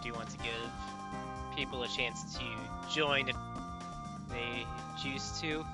do want to give people a chance to join if they choose to.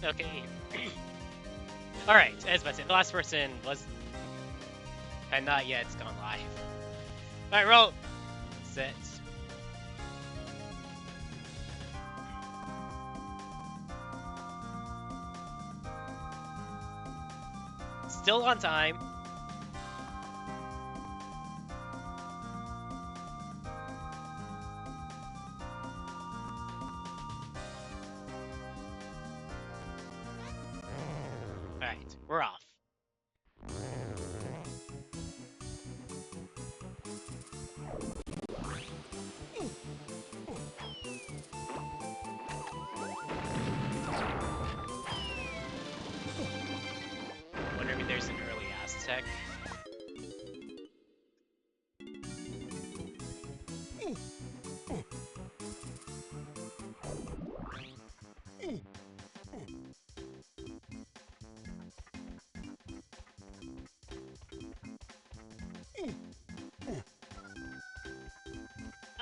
Okay. Alright, as I said, the last person was... and not yet gone live. Alright, roll! Set. Still on time. Alright, we're off. Wondering if there's an early Aztec.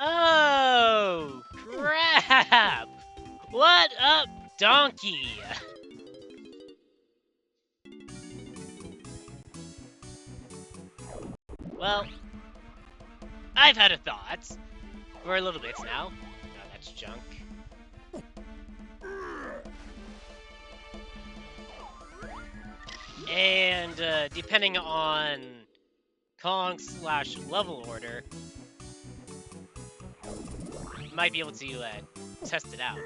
Oh, crap! What up, donkey? Well, I've had a thought for a little bit now. Oh, that's junk. And depending on Kong/level order, might be able to test it out.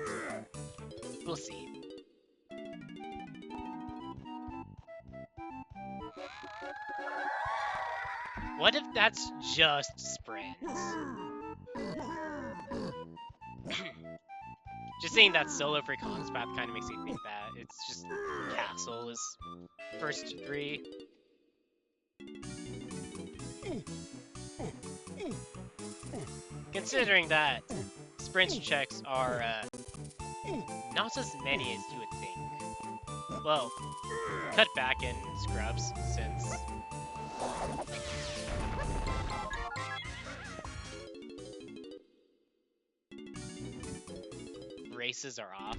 We'll see. What if that's just sprints? Just saying that solo for Kong's path kind of makes me think that it's just castle is first 3. Considering that sprint checks are not as many as you would think. Well, cut back in scrubs since races are off,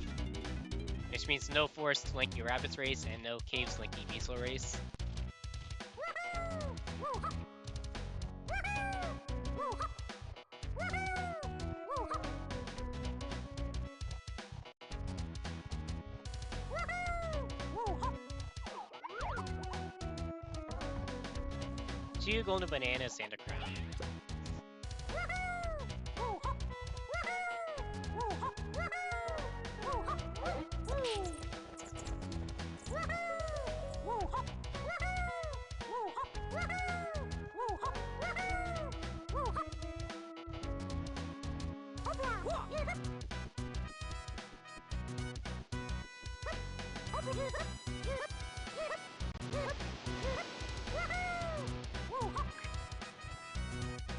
which means no forced Lanky Rabbits race and no Caves Lanky Weasel race. Two golden bananas and a crown.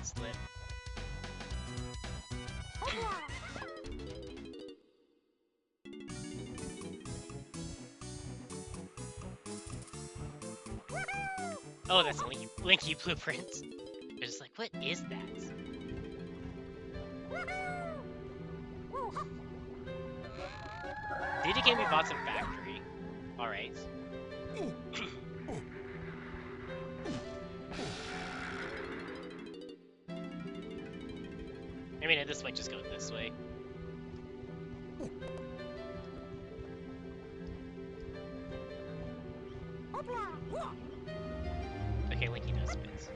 Slip. Oh, that's a Linky blueprint. They're just like, what is that? DD can be bought in factory. Alright. I mean, this might just go this way. Okay, Linky does spins.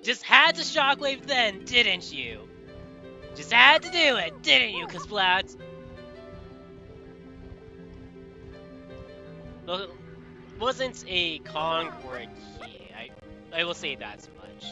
Just had to shockwave then, didn't you? Just had to do it, didn't you, Kasplat? Well, wasn't a Kong or a key. I will say that much.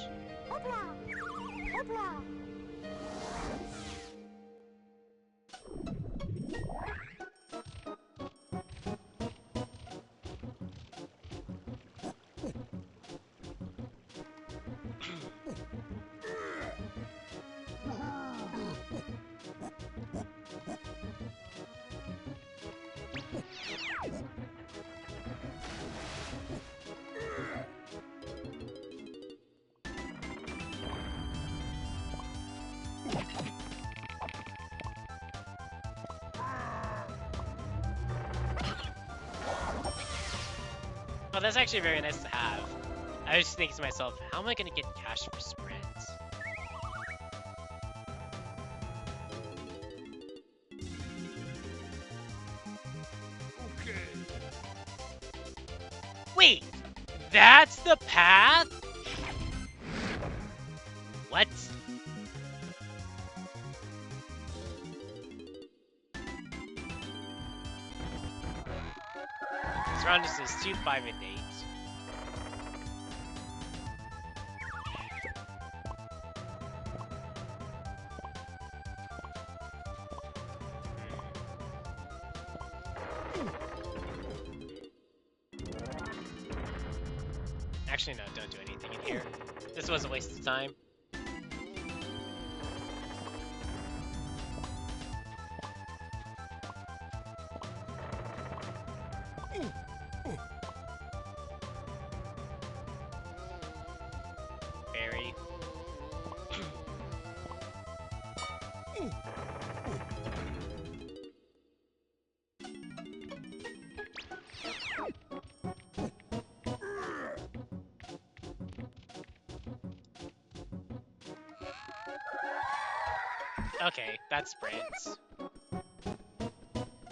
Oh, that's actually very nice to have. I was just thinking to myself, how am I going to get cash for sprints? Okay. Wait, that's the path? What? This round is 2, 5, and 8. Actually, no, don't do anything in here. This was a waste of time. Berry. Okay, that's sprints.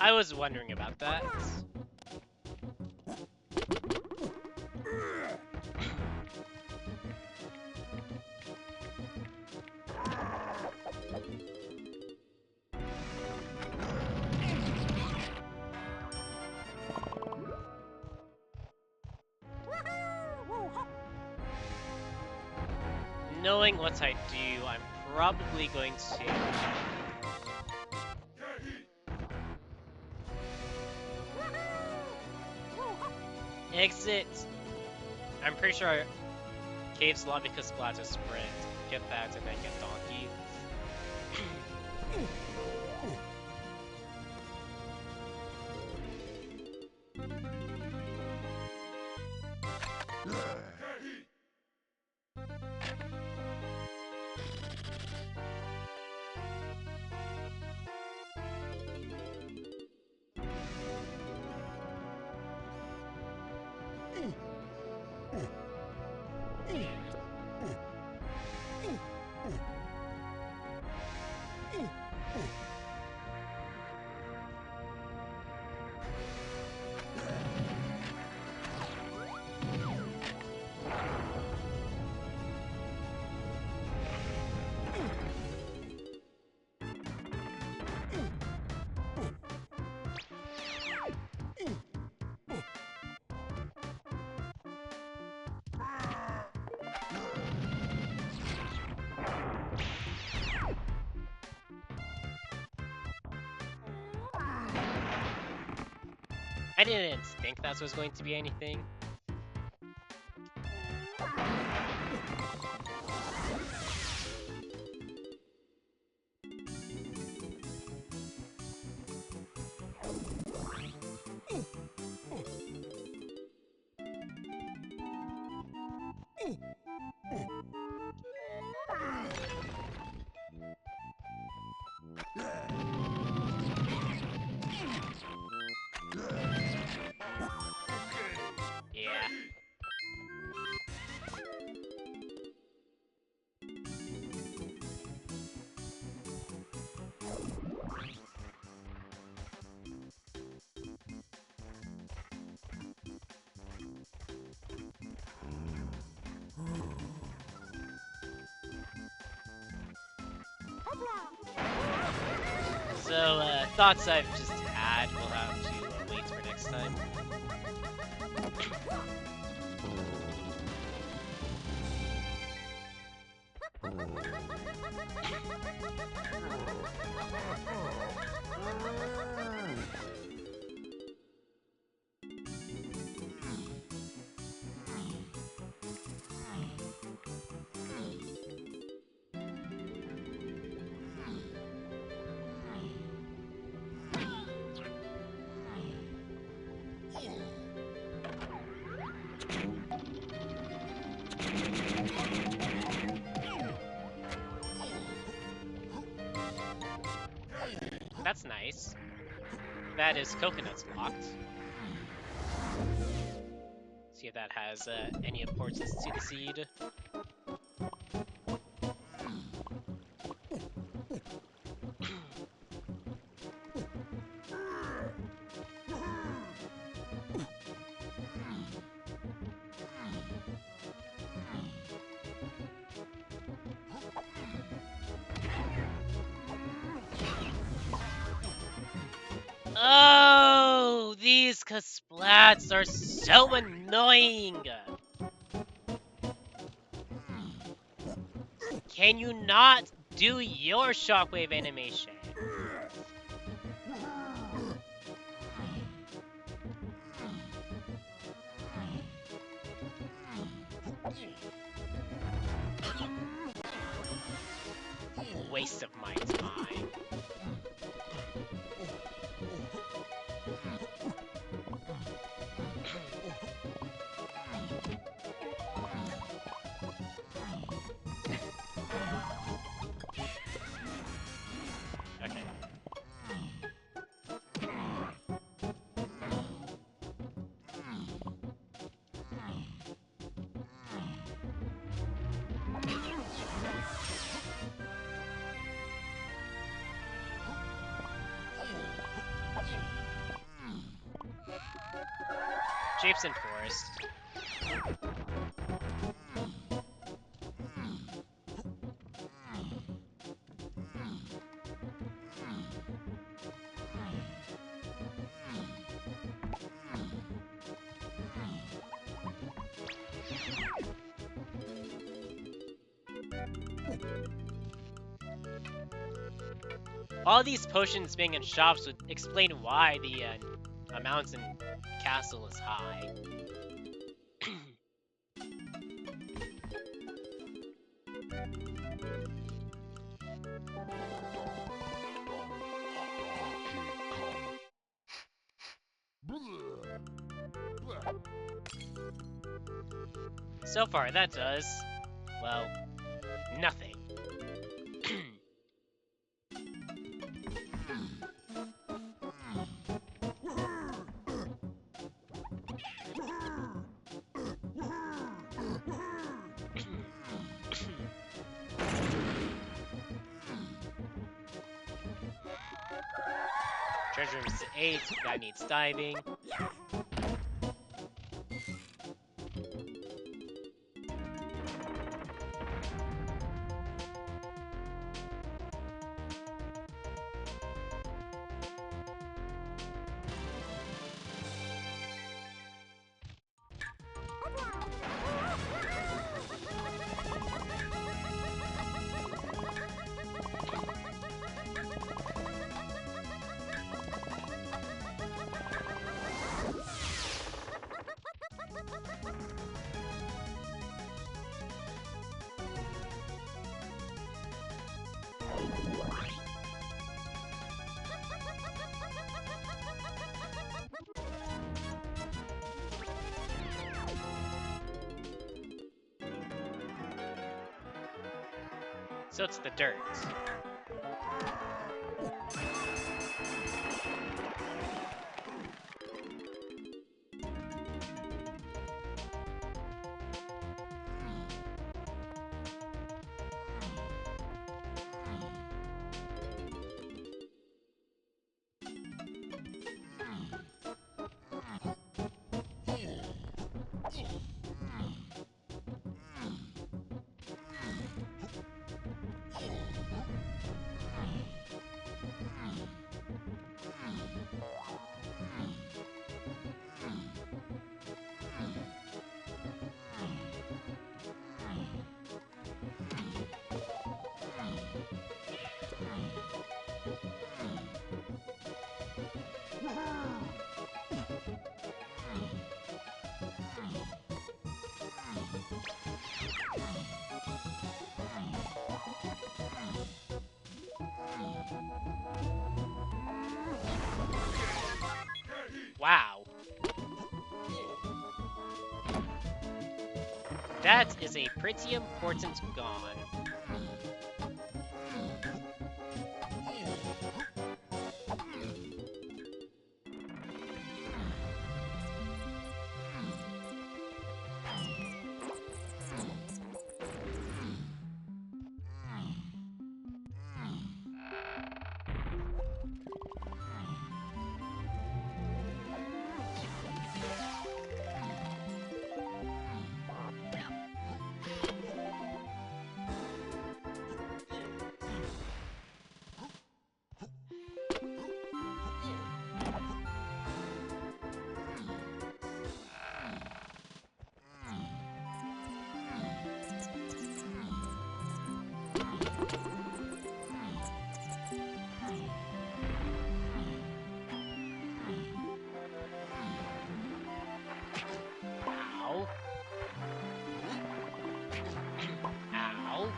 I was wondering about that. Knowing what I do, I'm probably going to... exit. I'm pretty sure Cave's Lobby because Splatter sprint. Get that and then get Donkey. I didn't think that was going to be anything. Yeah. So, thoughts I've just had, we'll have to wait for next time. That's nice. That is coconuts locked. See if that has any importance to the seed. Oh, these Casplats are so annoying! Can you not do your shockwave animation? Waste of my time. Okay. Japes in Forest. All these potions being in shops would explain why the amounts in castle is high. So far, that does, well, nothing. Treasure room is 8, that needs diving. So it's the dirt. Wow. That is a pretty important gone. Ow. Ow.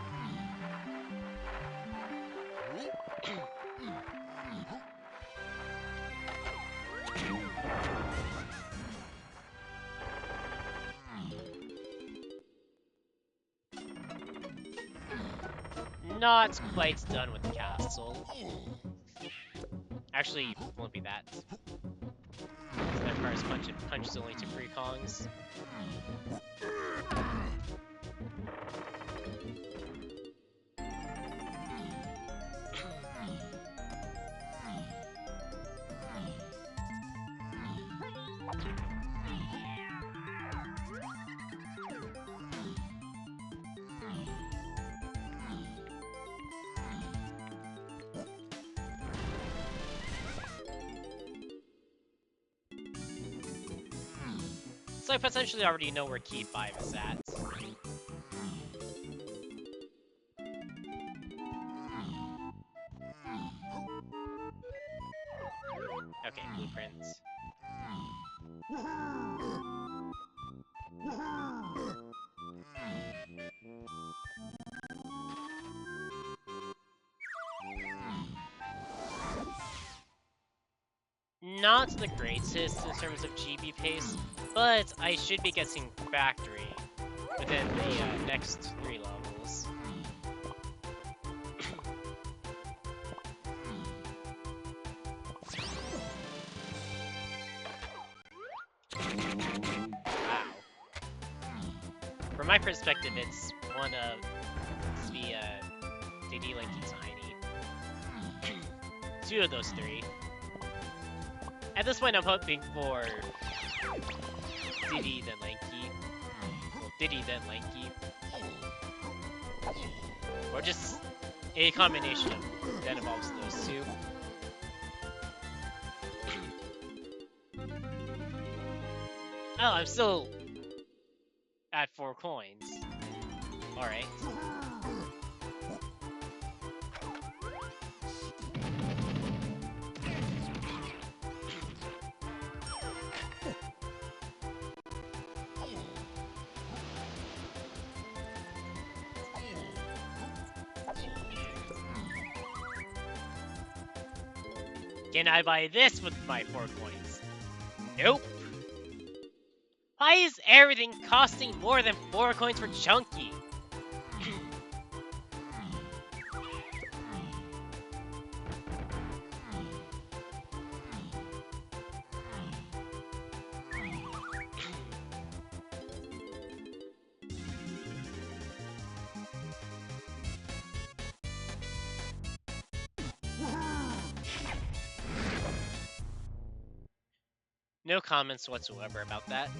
Not quite done with the castle. Actually, won't be that. So that requires punches only to pre-kongs. So I potentially already know where key 5 is at. Okay, blueprints. Not the greatest in terms of GB pace, but I should be getting factory within the next 3 levels. Wow. From my perspective, it's one of the DD Lanky Tiny. 2 of those 3. At this point, I'm hoping for Diddy then Lanky. Well, Diddy then Lanky. Or just a combination that involves those 2. Oh, I'm still at 4 coins. Alright. Can I buy this with my 4 coins? Nope. Why is everything costing more than 4 coins for Chunky? No comments whatsoever about that.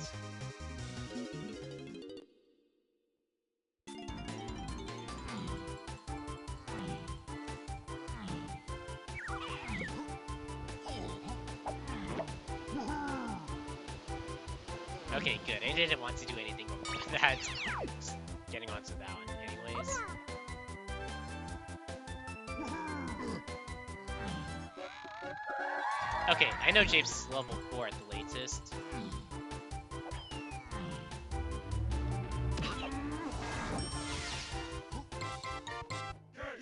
Okay, good. I didn't want to do anything with that. Just getting onto that one anyways. Okay, I know Japes is level 4 at the latest.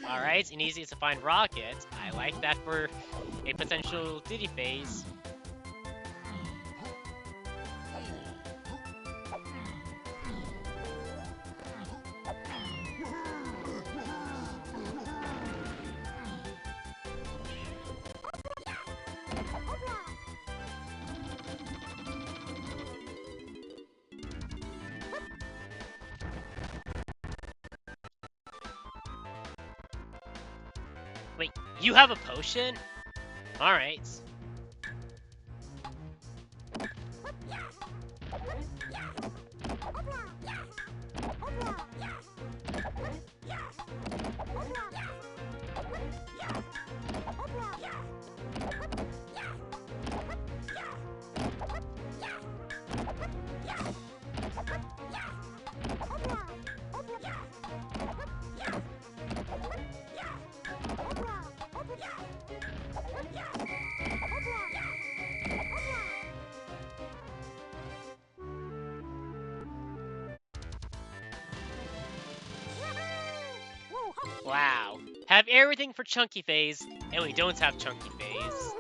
Alright, and easy to find Rocket. I like that for a potential Diddy phase. Wait, you have a potion? Alright. Wow. Have everything for Chunky Phase, and we don't have Chunky Phase.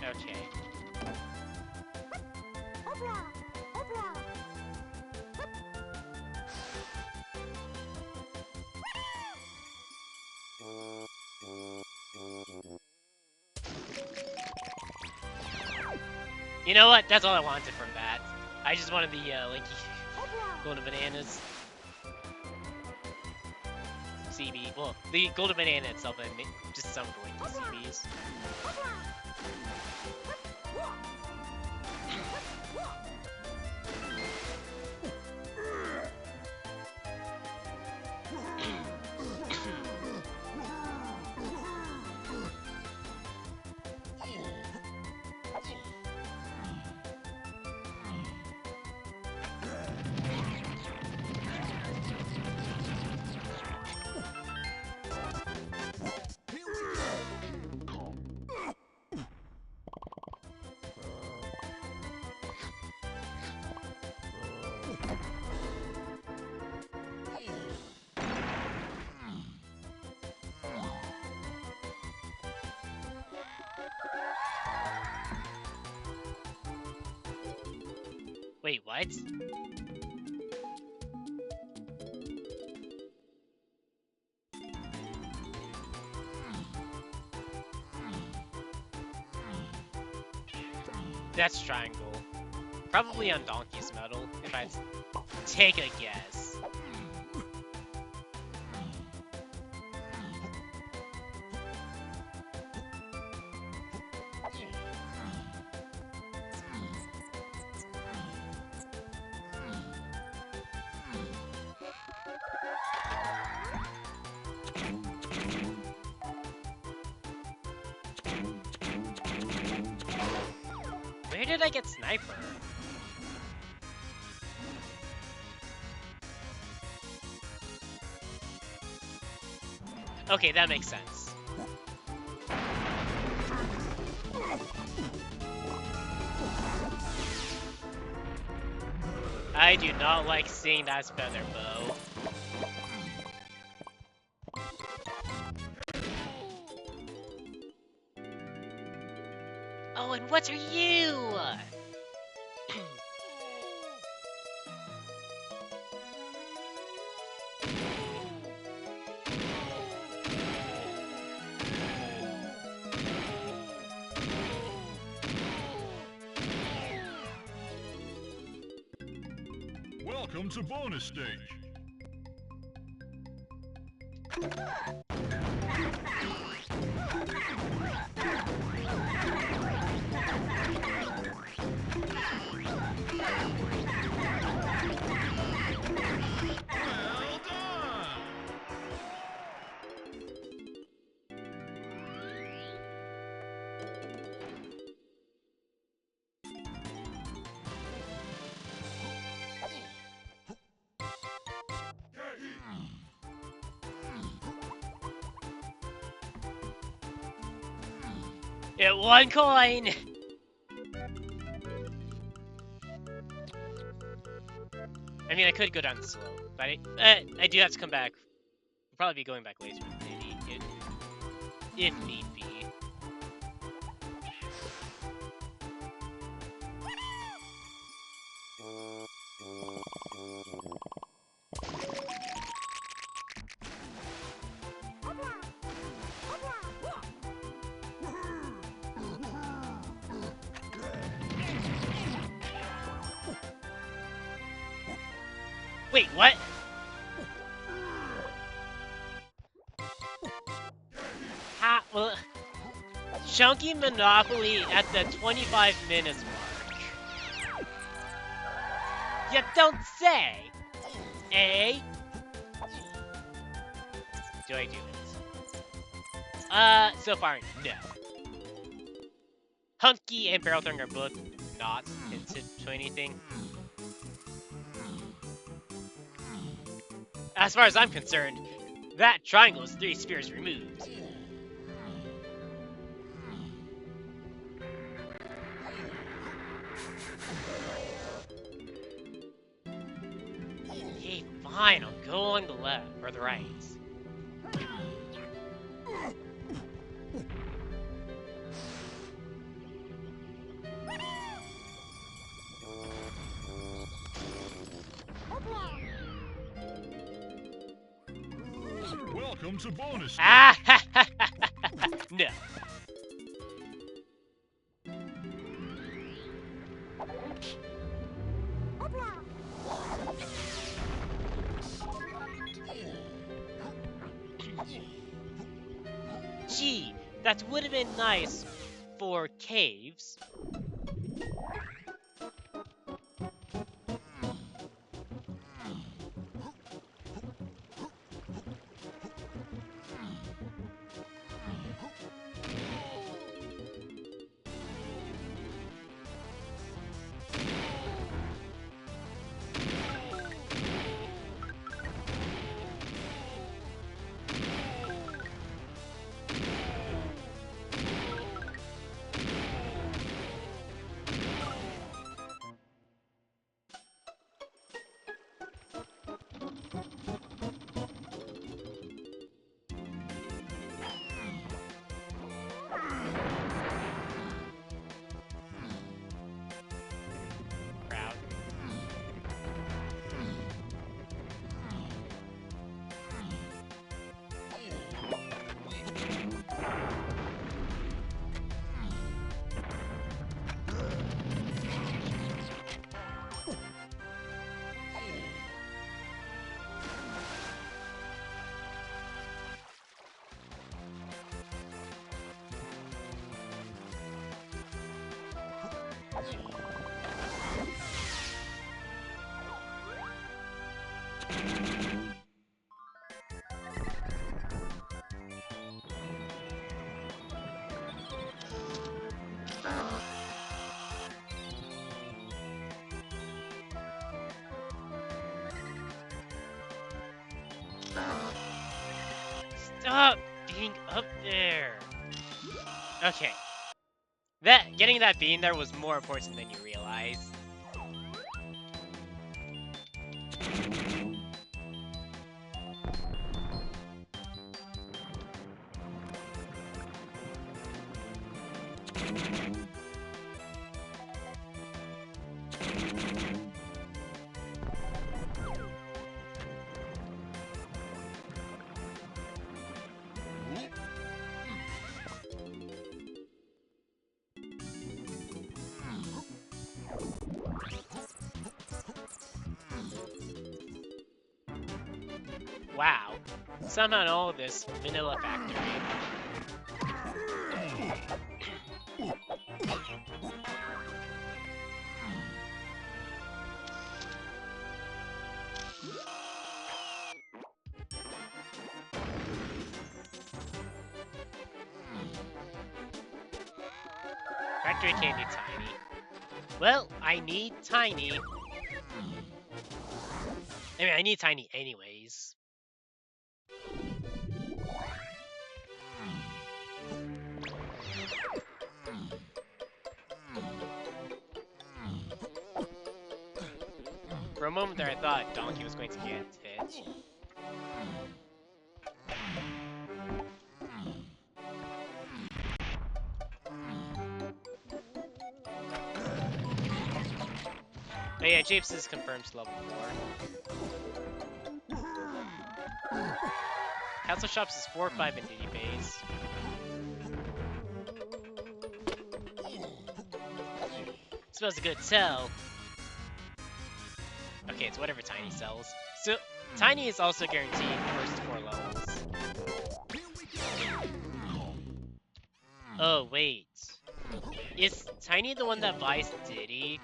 Okay. You know what? That's all I wanted from that. I just wanted the, like, golden bananas. CB. Well, the golden banana itself, and just some of the Linky CBs. Wait, what? That's triangle. Probably on Donkey's Metal, if I take a guess. Where did I get Sniper? Okay, that makes sense. I do not like seeing that feather bow. Oh, and what are you? Welcome to bonus stage. Well done! It 1 coin! I mean, I could go down slow, but I do have to come back. I'll probably be going back later with Diddy, if need be. Wait, what? Well, Chunky Monopoly at the 25 minutes mark. You don't say! Eh? Do I do it? So far, no. Hunky and Barrel Throwing are both not hinted to anything. As far as I'm concerned, that triangle is 3 spheres removed. Hey, fine, I'll go along the left, or the right. Welcome to bonus stage. Ah! No. Gee, that would have been nice for caves. Stop being up there. Okay. Getting that bean there was more important than you realize. Wow. Somehow in all of this, Vanilla Factory. Factory can't need Tiny. Well, I need Tiny. I mean, I need Tiny anyways. For a moment there, I thought Donkey was going to get hit. But yeah, Japes is confirmed to level 4. Castle Shops is 4 or 5 in Diddy Base. Smells a good sell. Okay, it's whatever Tiny sells. So, Tiny is also guaranteed first 4 levels. Oh, wait. Is Tiny the one that buys Diddy?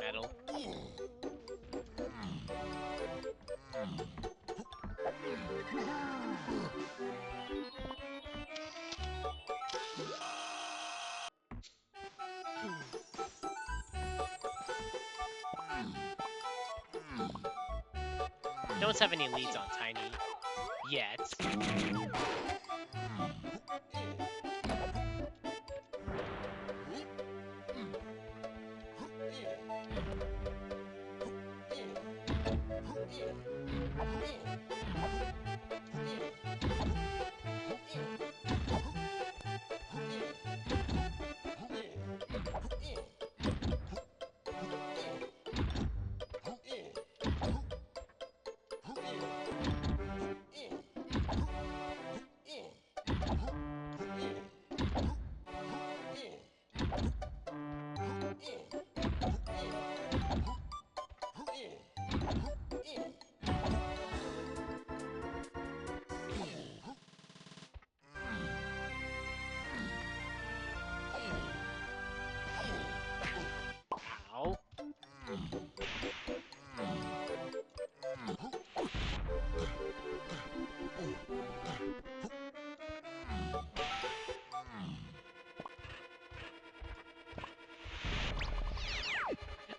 Metal. Don't have any leads on Tiny yet. Ow.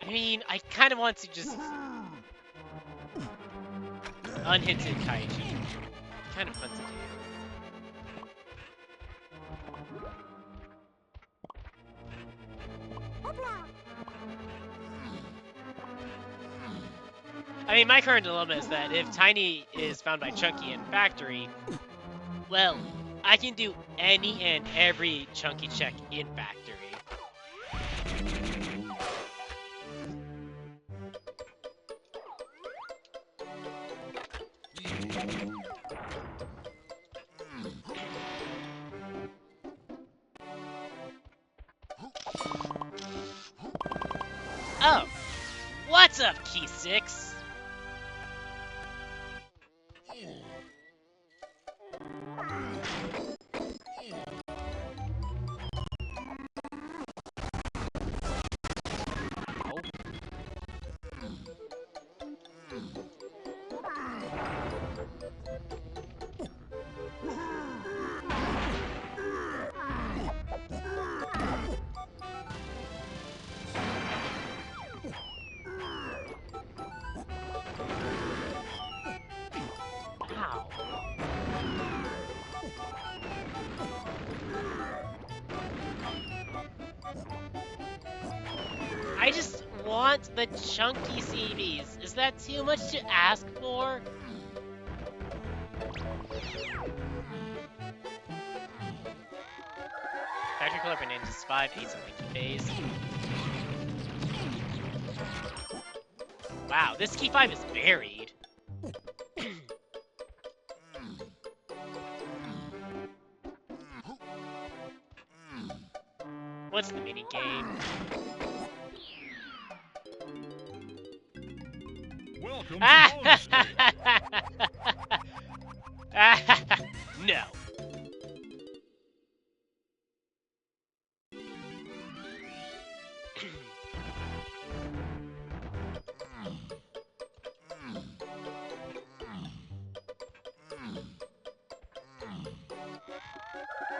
I mean, I kind of want to just unhinted Kaiji. Kind of fun to do. I mean, my current dilemma is that if Tiny is found by Chunky in Factory, well, I can do any and every Chunky check in Factory. Oh! What's up, Key 6? Ow. I just want the chunky CBs. Is that too much to ask for? Factory Color Bananas is 5, 8's and Linky Phase. Wow, this key 5 is buried. What's the mini game? Welcome to bonus stage. No.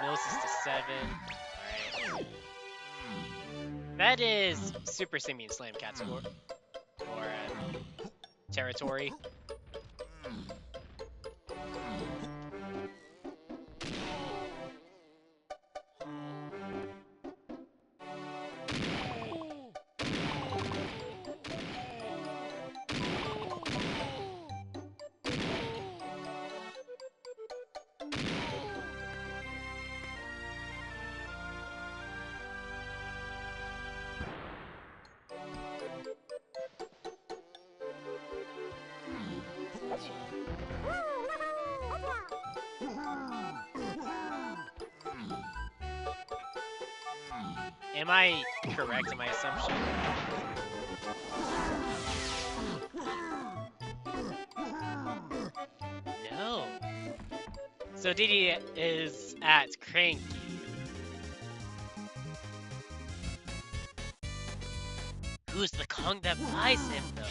Mills is to 7. Alright. That is Super Simian Slam Cat score. Or territory. Am I correct in my assumption? No. So Didi is at Cranky. Who's the Kong that buys him, though?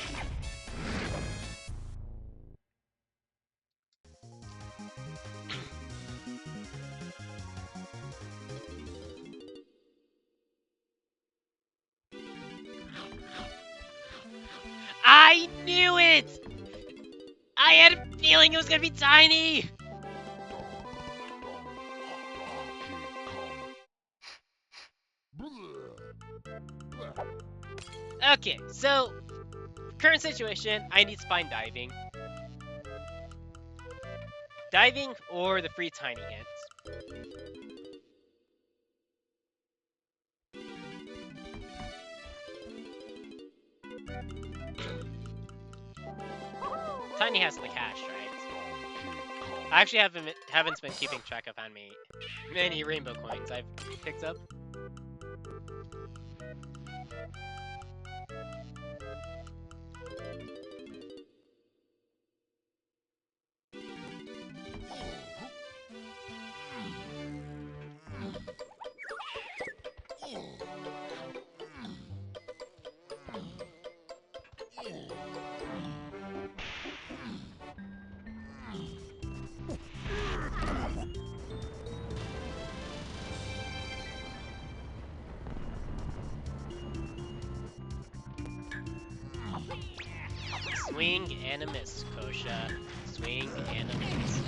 I knew it! I had a feeling it was gonna be Tiny! Okay, so current situation, I need to find diving. Diving or the free Tiny Hints. Tiny has the cash, right? I actually haven't been keeping track of how many rainbow coins I've picked up. Swing and a miss, Kosha. Swing and a miss.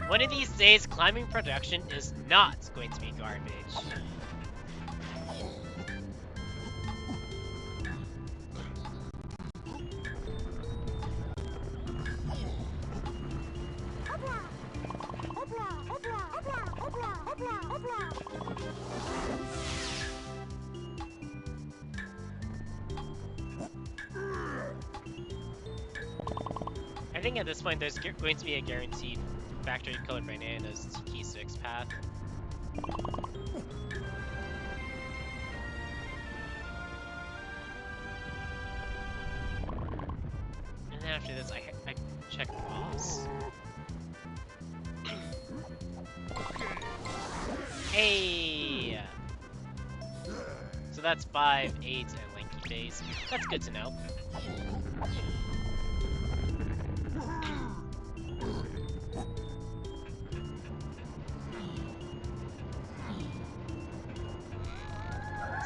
One of these days, climbing production is not going to be garbage. I think at this point there's going to be a guaranteed factory colored bananas to key 6 path. And then after this, I check boss. Hey! So that's 5, 8, and Lanky Phase. That's good to know.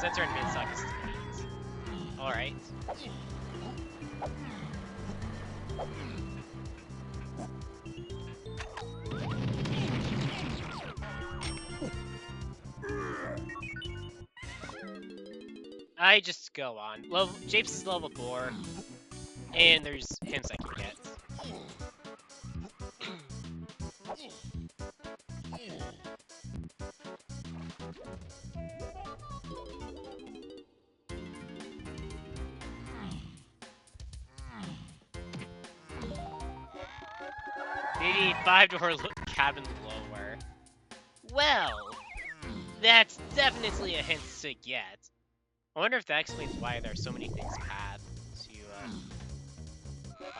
Center and mid stock is 8. Alright. I just go on. Japes is level 4, and there's hints I can get. Maybe 5-door cabin lower. Well, that's definitely a hint to get. I wonder if that explains why there are so many things path to 5.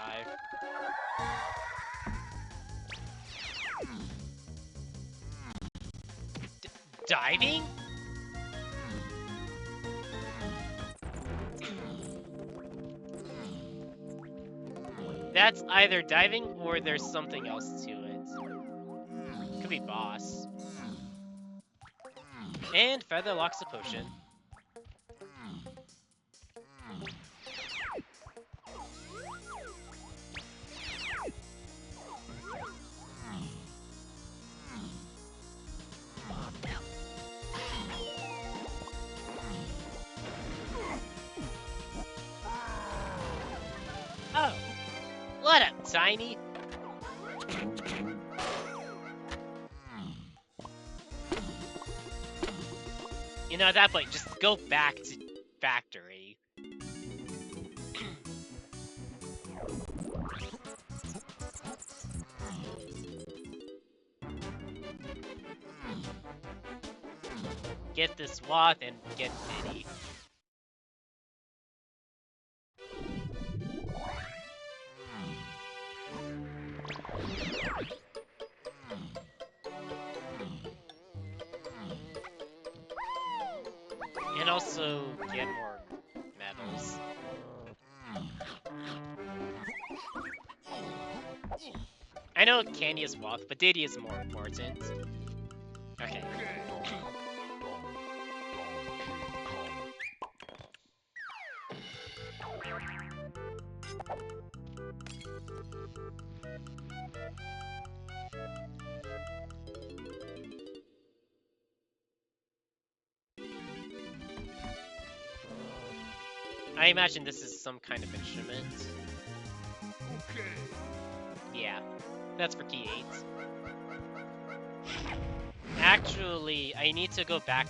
Diving? That's either diving or there's something else to it. Could be boss. And feather locks the potion. Oh, what up, Tiny? You know, at that point, just go back to factory. Get this Wath and get Diddy. And also get more medals. I know Candy is Wath, but Diddy is more important. Okay. I imagine this is some kind of instrument. Okay. Yeah, that's for key 8. Actually, I need to go back.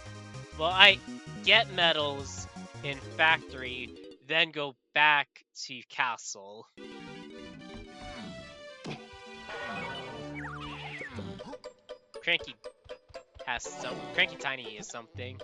Well, I get medals in factory, then go back to castle. Cranky has some. Cranky Tiny is something.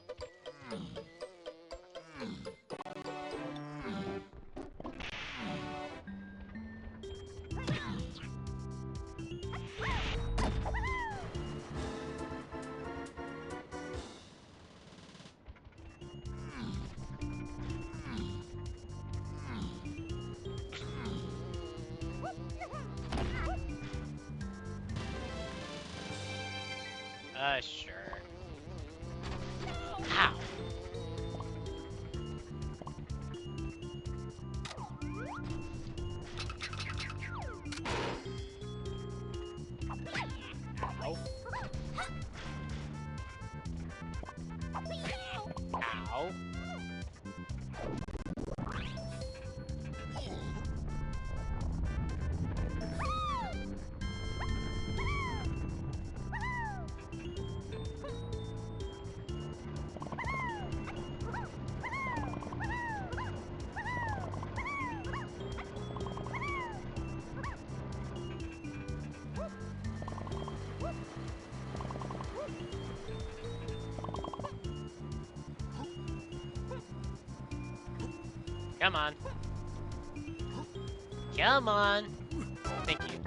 Sure. Ow. Ow. Ow. Come on. Come on. Thank you.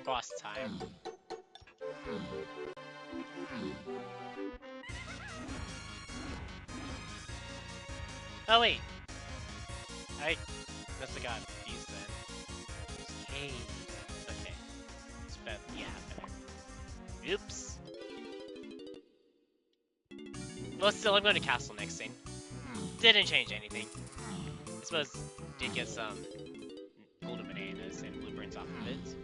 boss time. Oh wait, I must have got confused then. There's caves. Okay, it's better. Yeah, better. Oops. Well, still, I'm going to castle next scene. Didn't change anything. I suppose did get some golden bananas and blueprints off of it.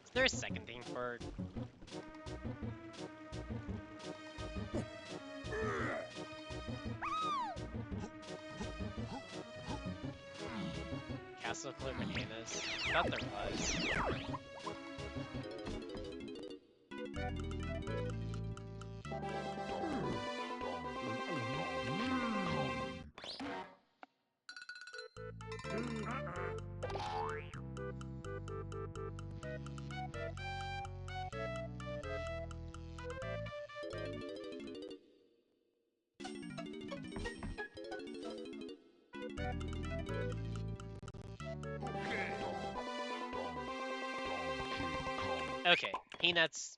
Is there a second thing for... Castle Clear Bananas? I thought there was. Okay, peanuts.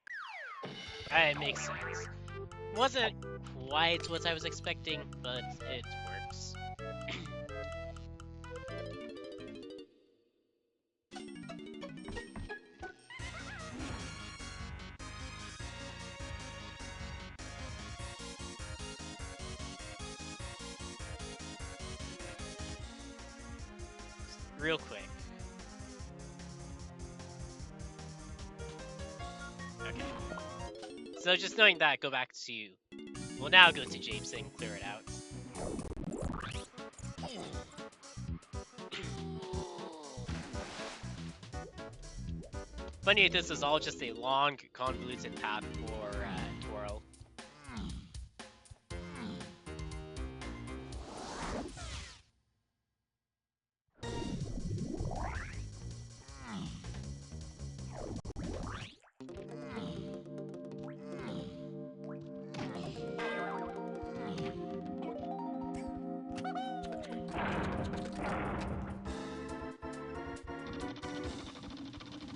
It makes sense. Wasn't quite what I was expecting, but it works. Real quick. Okay. So just knowing that, go back to... We'll now go to Japes and clear it out. Funny if this is all just a long, convoluted path for Twirl.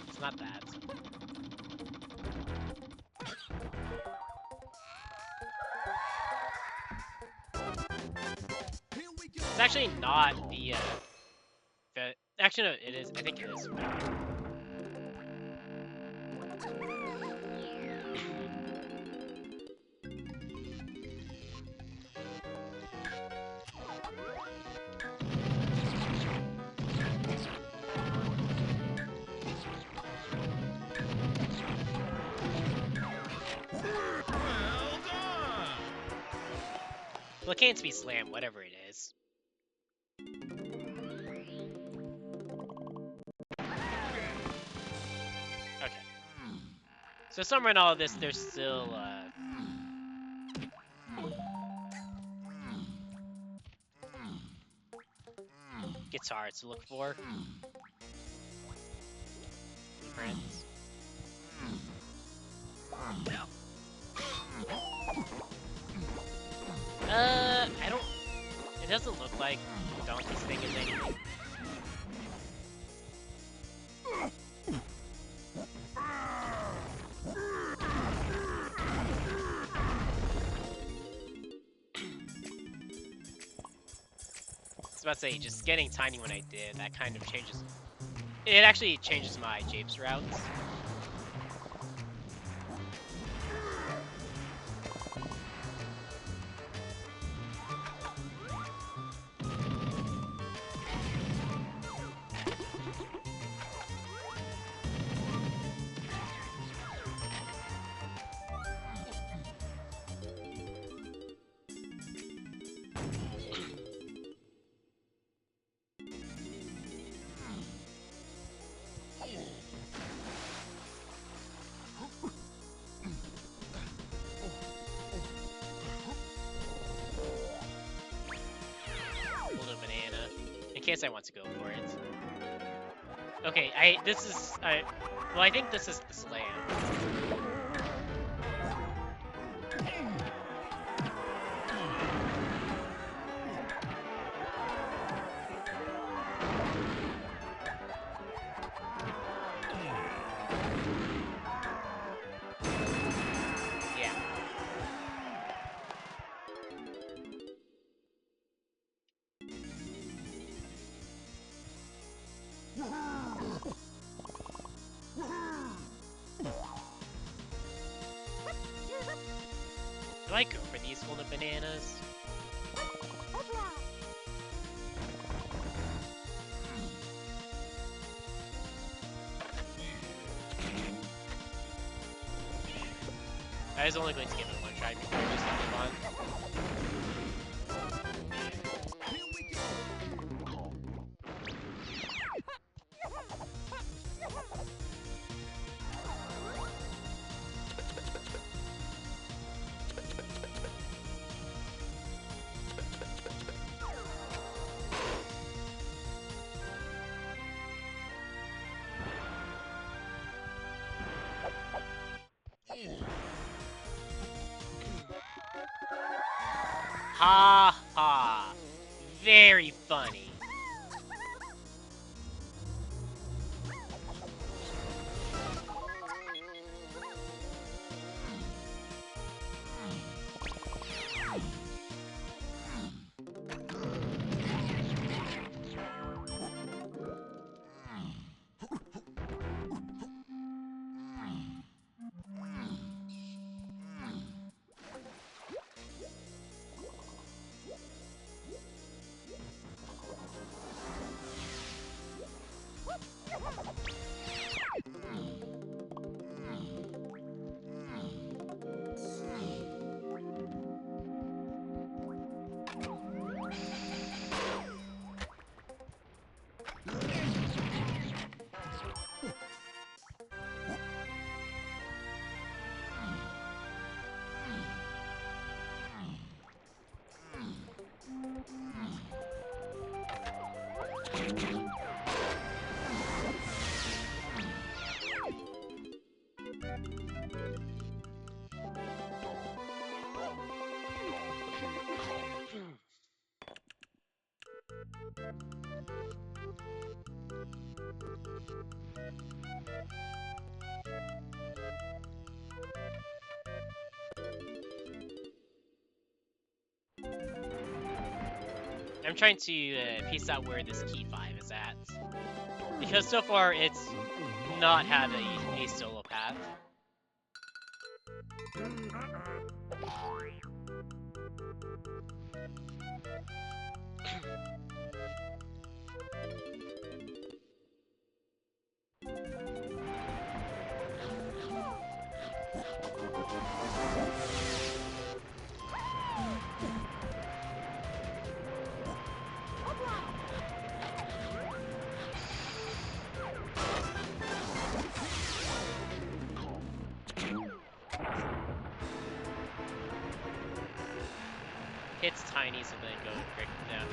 It's not that. It's actually not the, actually, no, it is. I think it is. Well, it can't be slam, whatever it is. Okay. So somewhere in all of this, there's still, guitar to look for. Blueprints. I don't... It doesn't look like Donkey's thing is anything. I was about to say, just getting tiny when I did, that kind of changes... It actually changes my Japes routes. guess I want to go for it. Okay, this is, well, I think this is the slam. Yeah. Do I go for these full of bananas? I was only going to give it one try before I just move on. Here we go. Ha ha! Very funny. I'm trying to piece out where this key 5 is at. Because so far it's not had a solo path. Hits tiny, so then go quick down.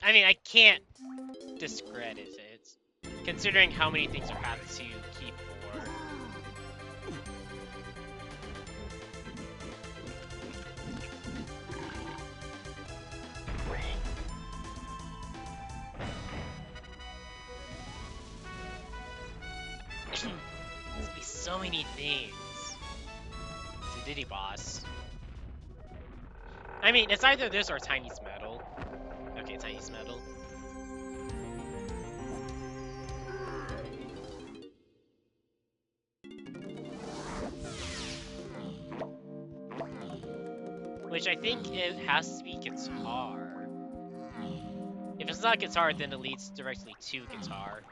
I mean, I can't discredit it, considering how many things are paths to keep for. There's be so many things. It's a Diddy boss. I mean, it's either this or Tiny's Metal. Okay, Tiny's Metal. which I think it has to be guitar. If it's not guitar, then it leads directly to guitar.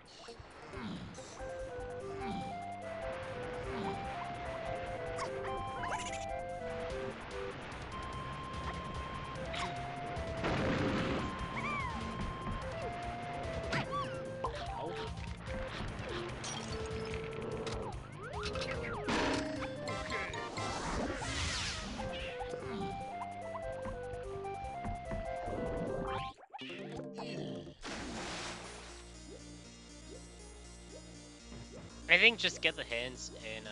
I think just get the hints and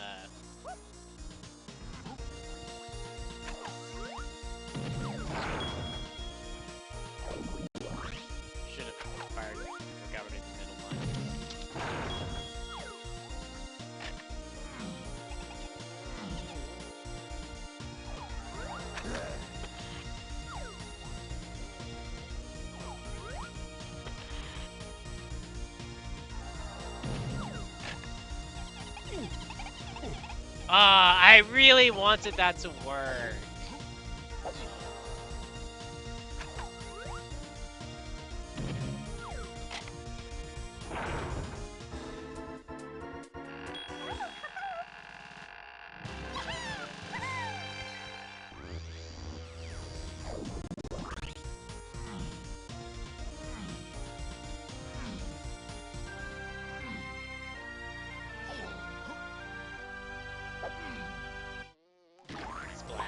should have fired or got rid of the middle one. I really wanted that to work. Splat.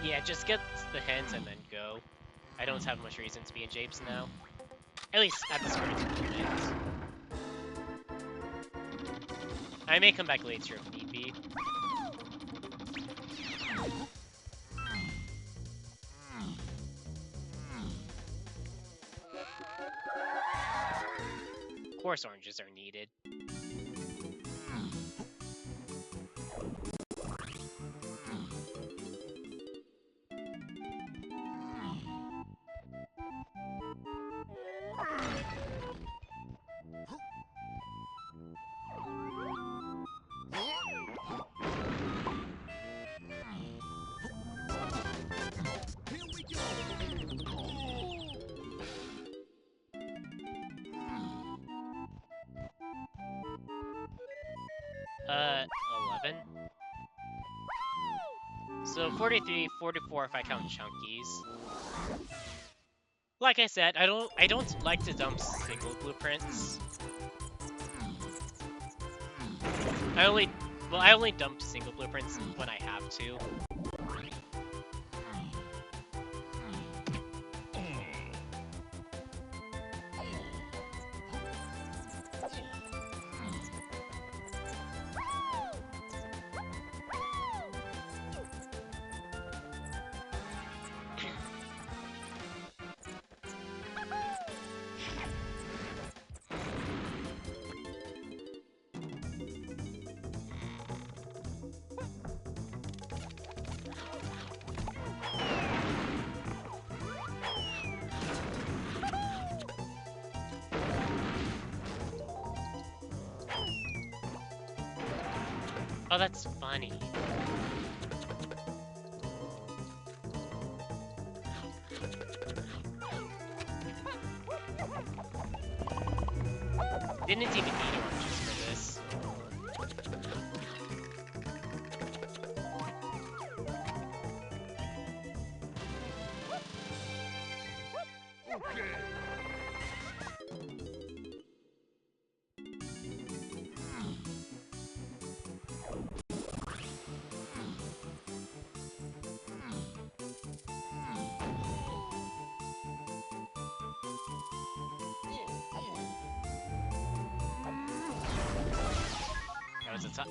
Yeah, just get the hints and then go. I don't have much reason to be in japes now. At least at the start of the tournament. I may come back later if need be. Of course oranges are needed. 11. So 43, 44 if I count chunkies. Like I said, I don't like to dump single blueprints. I only dump single blueprints when I have to. Oh, that's funny. Didn't even need oranges for this.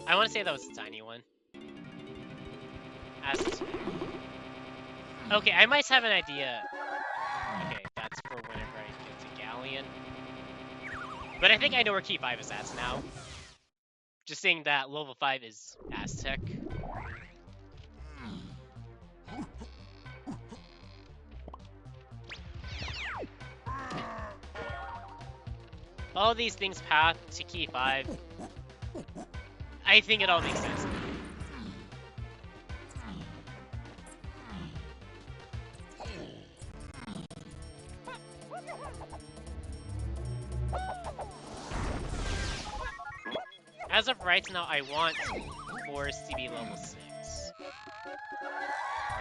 I want to say that was a tiny one. Okay, I might have an idea. Okay, that's for whenever I get to Galleon. But I think I know where key 5 is at now. Just saying that level 5 is Aztec. All these things path to key 5. I think it all makes sense. As of right now, I want Force to be level 6.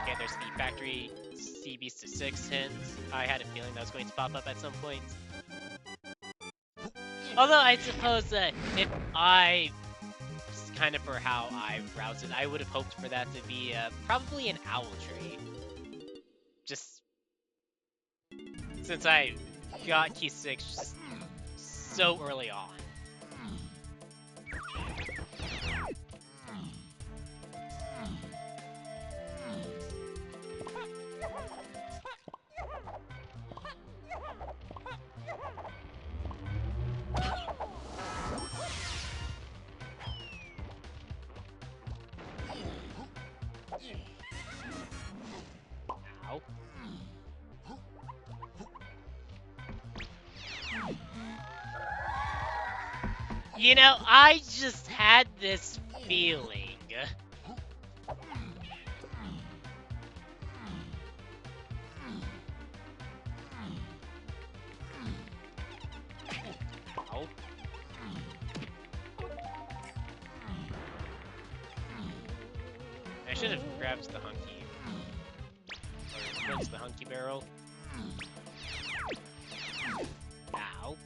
Okay, there's the factory CBs to 6 hint. I had a feeling that was going to pop up at some point. Although I suppose if I, kind of for how I browsed it, I would have hoped for that to be probably an owl tree. Just since I got key 6 just so early on. Ow. You know, I just had this feeling. Ow. I should have grabbed the hunky. Or what's the hunky barrel? Ow.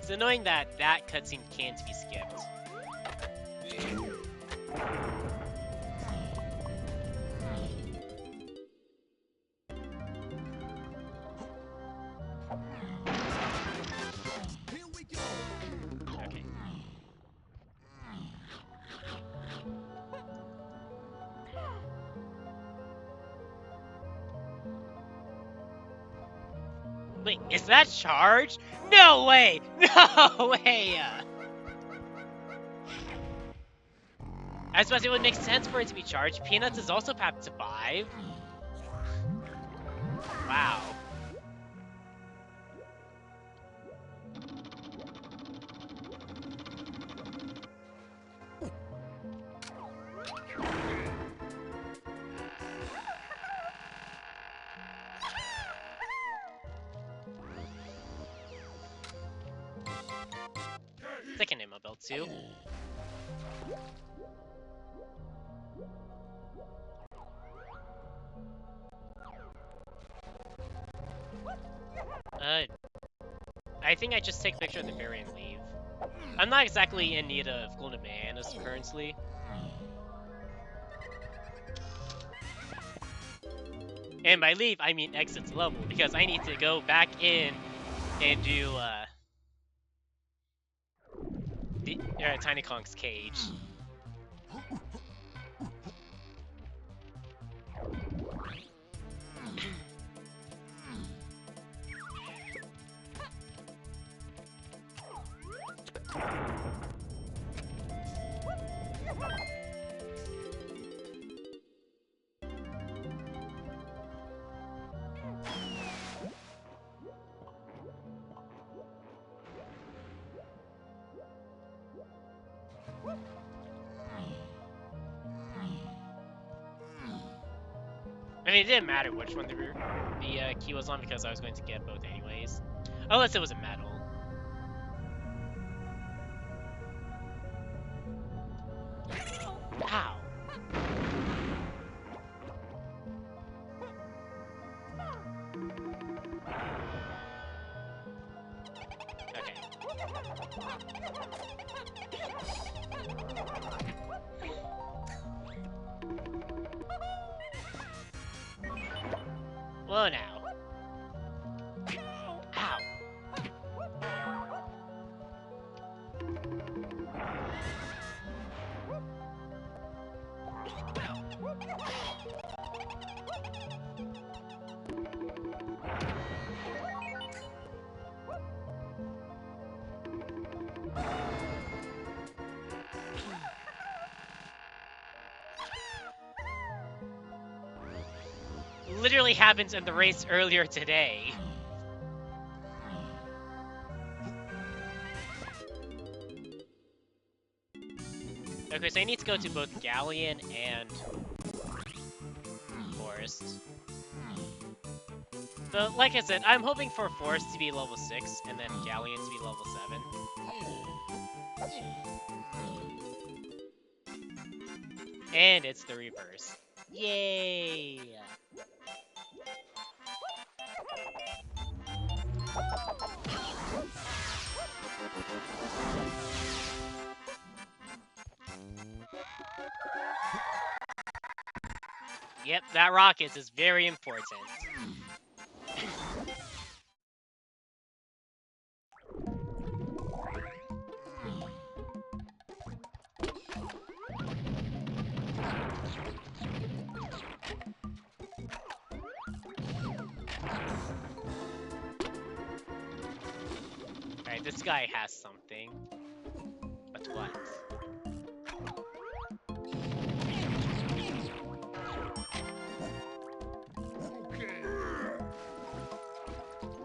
It's annoying that that cutscene can't be skipped. Here we go. Okay. Wait, is that charged? No way! No way! I suppose it would make sense for it to be charged. Peanuts is also path to 5. Wow. Second ammo belt too. I think I just take a picture of the berry and leave. I'm not exactly in need of golden bananas currently. And by leave, I mean exit the level, because I need to go back in and do Tiny Kong's cage. I mean, it didn't matter which one the key was on because I was going to get both anyways. Unless it was a metal. Ow. Whoa now. Ow. Literally happened in the race earlier today. Okay, so I need to go to both Galleon and Forest. But like I said, I'm hoping for Forest to be level 6 and then Galleon to be level 7. And it's the reverse. Yay! Yep, that rocket is very important. Alright, this guy has something. But what?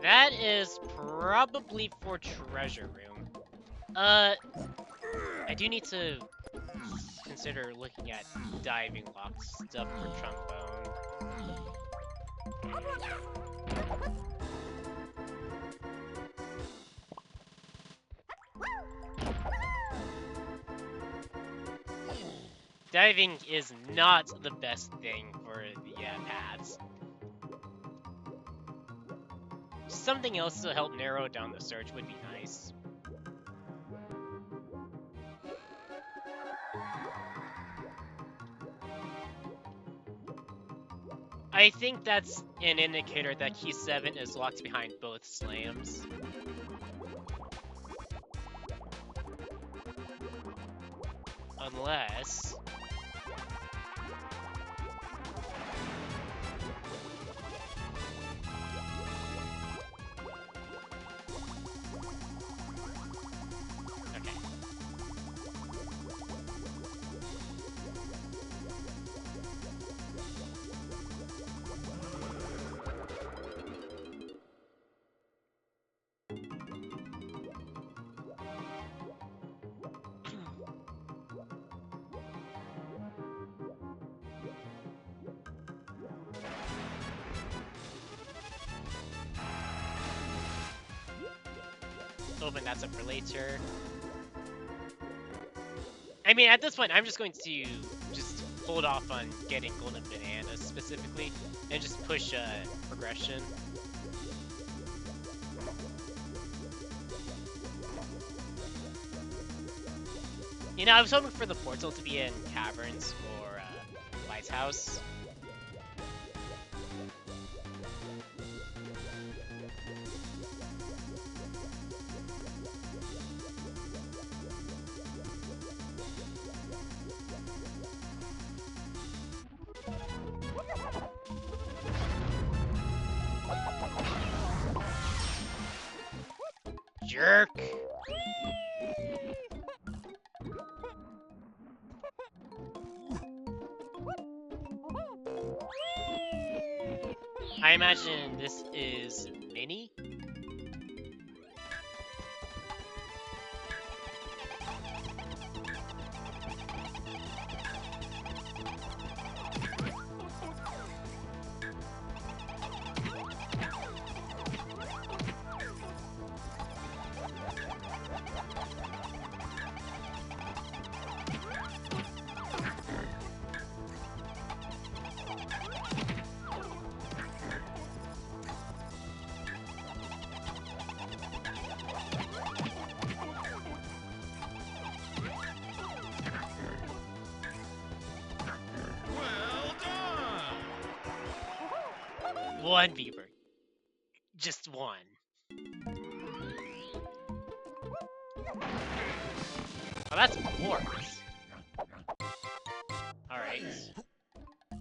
That is probably for treasure room. I do need to consider looking at diving lock stuff for trombone. Diving is not the best thing for the paths. Something else to help narrow down the search would be nice. I think that's an indicator that key 7 is locked behind both slams. Unless... Okay. Open that's up for later. I mean, at this point, I'm just going to just hold off on getting golden bananas specifically, and just push progression. You know, I was hoping for the portal to be in Caverns or Lighthouse. Jerk! I imagine this is Mini? one beaver. Just one. Oh, that's force. Alright.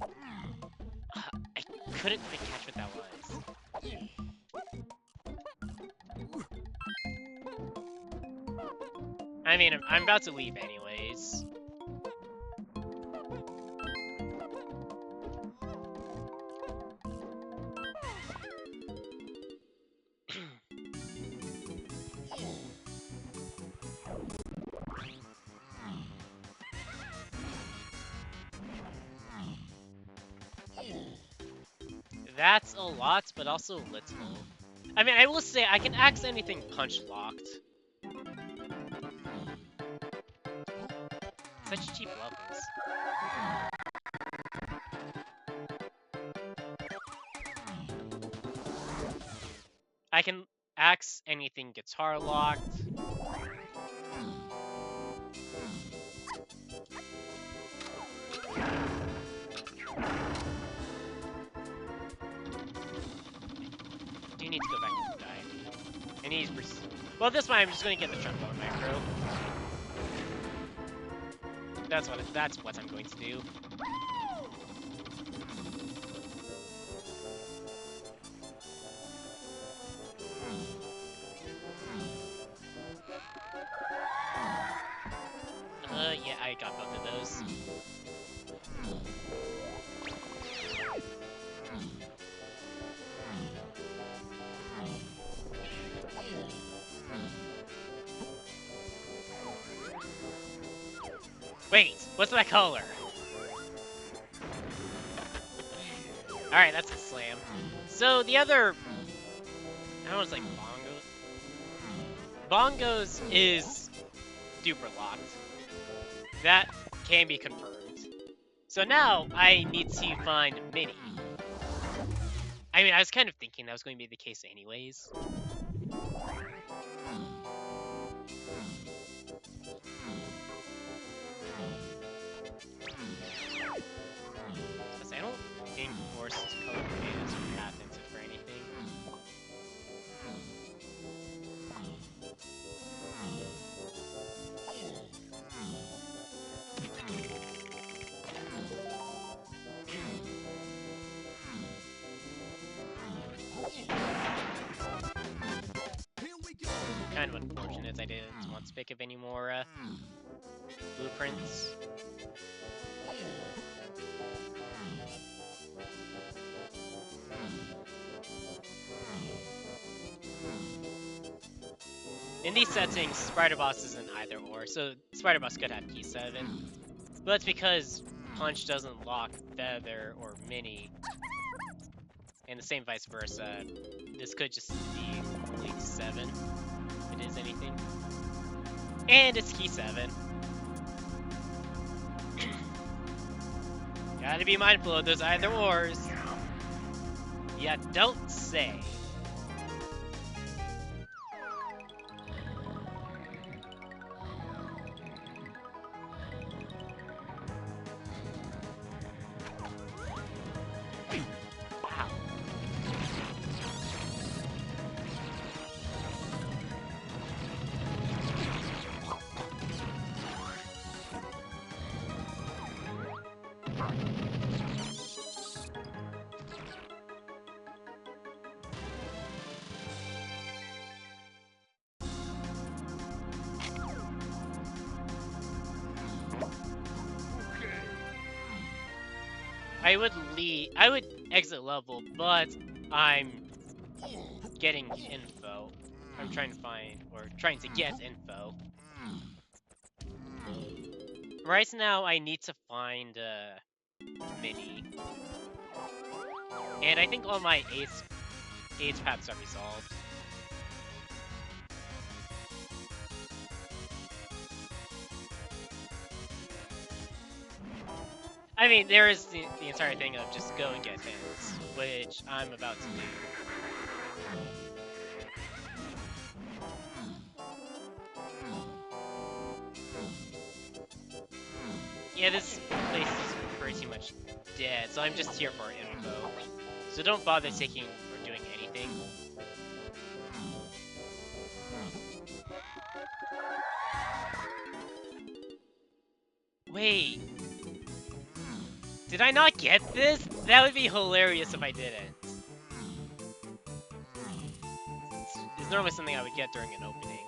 I couldn't quite catch what that was. I mean, I'm about to leave anyways. That's a lot, but also little. I mean, I will say I can axe anything punch locked. Such cheap levels. I can axe anything guitar locked. Do need to go back to the die. I need to well, this one I'm just gonna get the trombone micro. That's what I'm going to do. Yeah, I got both of those. Wait, what's that color? Alright, that's a slam. So the other, I don't know, it's like bongos. Bongos is duper locked. That can be confirmed. So now I need to find Mini. I mean, I was kind of thinking that was going to be the case anyways. Because I don't think forced color is patented for anything. Kind of unfortunate I didn't want to pick up any more blueprints. In these settings, Spider Boss isn't either or, so Spider Boss could have key 7. But that's because Punch doesn't lock Feather or Mini. And the same vice versa. This could just be League 7, if it is anything. And it's key 7. Gotta be mindful of those either ors. Yeah, don't say. I would exit level, but I'm getting info. I'm trying to find, or trying to get info. Right now, I need to find Mini. And I think all my AIDS paths are resolved. I mean, there is the entire thing of just go and get hits, which I'm about to do. Yeah, this place is pretty much dead, so I'm just here for info. So don't bother taking or doing anything. Wait. Did I not get this? That would be hilarious if I didn't. It's normally something I would get during an opening.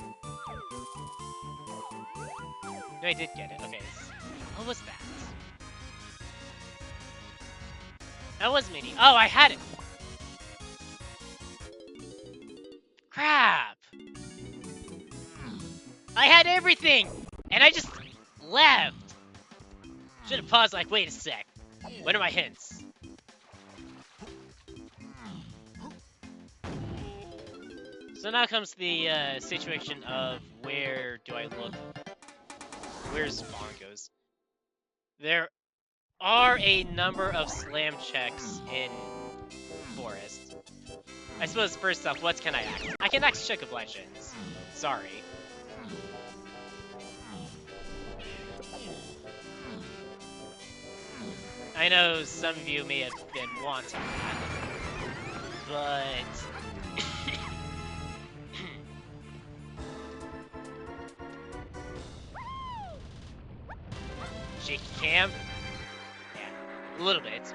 No, I did get it. Okay. What was that? That was mini. Oh, I had it! Crap! I had everything! And I just left! Should have paused like, wait a sec. What are my hints? So now comes the situation of where do I look? Where's spawn goes? There are a number of slam checks in Forest. I suppose first off, what can I axe? I can axe Check of Legends. Sorry. I know some of you may have been wanting that, but... Shaky cam? Yeah, a little bit.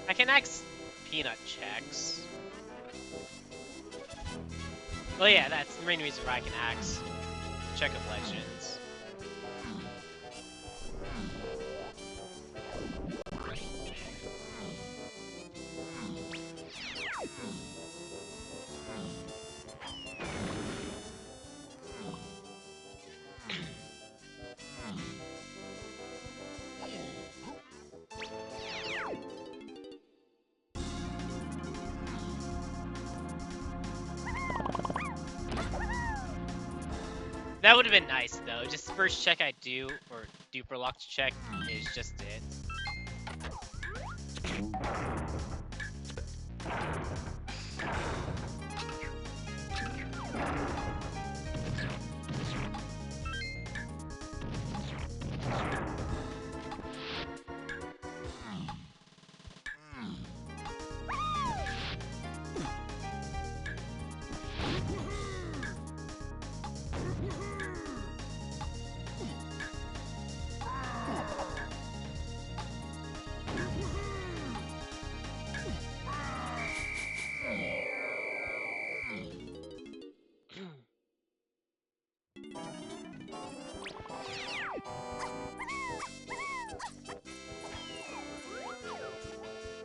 I can axe peanut checks. Well, yeah, that's the main reason why I can axe Check of Legends. That would have been nice, though. Just the first check I do, or duper locked check, is just it.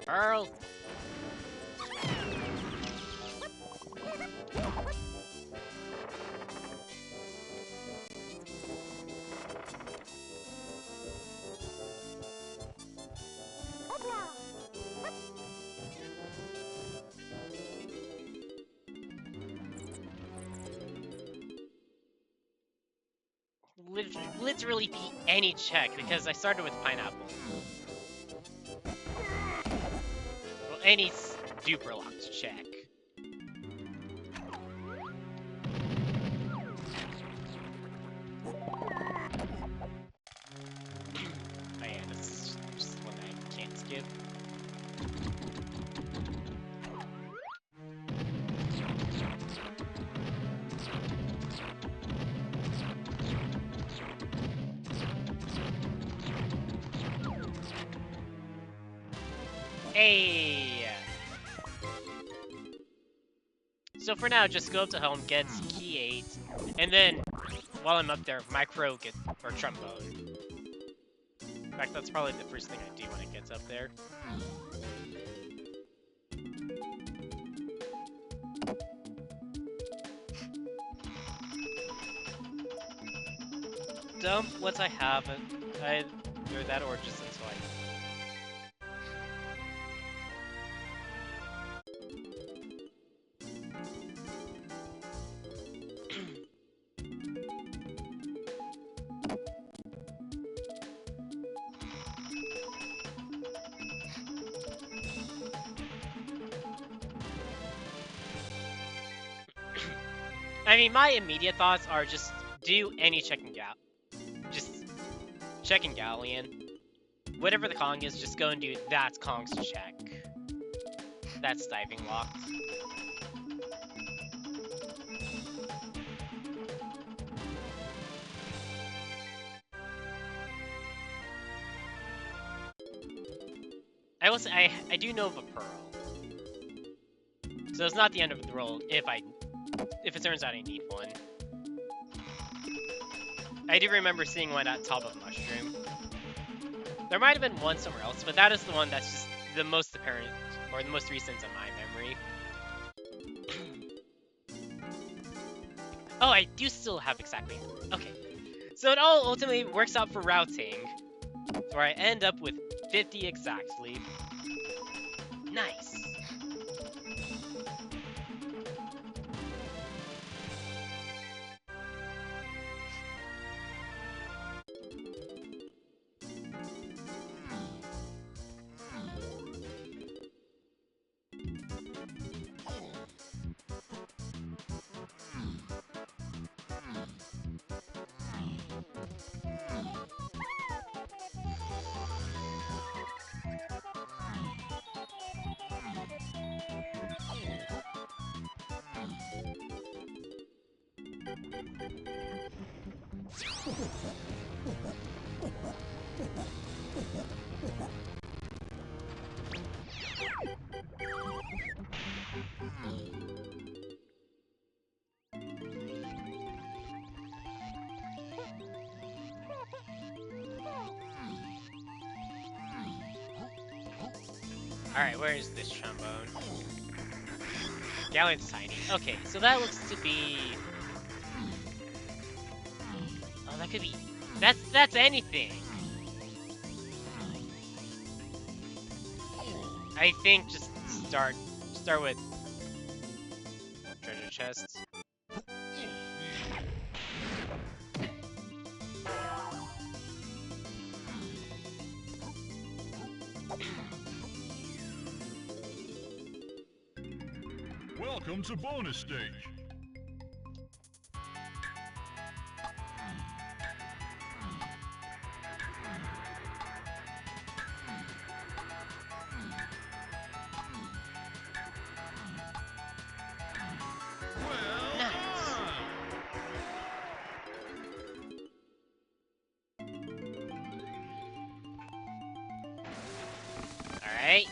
Pearl! Literally beat any check because I started with pineapple. Well, any super locked check. Oh yeah, this is just one I can't skip. Hey! So for now, just go up to home, get key 8, and then, while I'm up there, micro get, or trombone. In fact, that's probably the first thing I do when it gets up there. Dump what I haven't, either that or just until I... I mean, my immediate thoughts are just do any just checking galleon. Whatever the Kong is, just go and do that's Kong's check. That's diving locked. I will say I do know of a pearl, so it's not the end of the world if it turns out I need one. I do remember seeing one at top of mushroom. There might have been one somewhere else, but that is the one that's just the most apparent or the most recent in my memory. Oh, I do still have exactly. Okay, so it all ultimately works out for routing, where I end up with 50 exactly. Nice. Alright, where is this trombone? Galleon's tiny. Okay, so that looks to be... Oh, that could be... That's anything! I think just start with treasure chests. Welcome to bonus stage. Alright.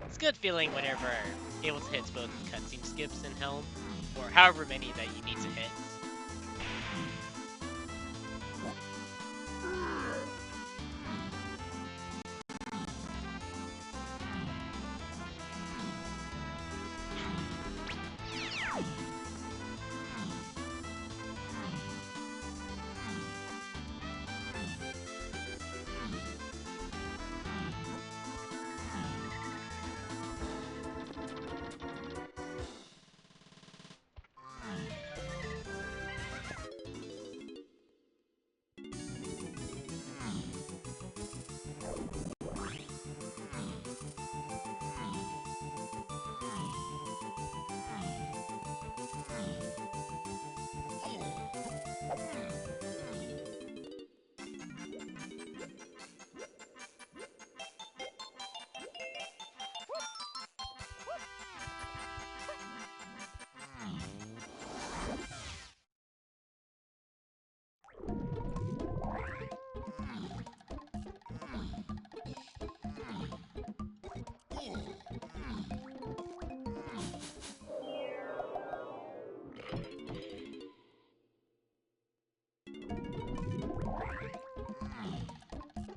It's a good feeling whenever able to hit both cutscene skips and helm, or however many that you need to hit.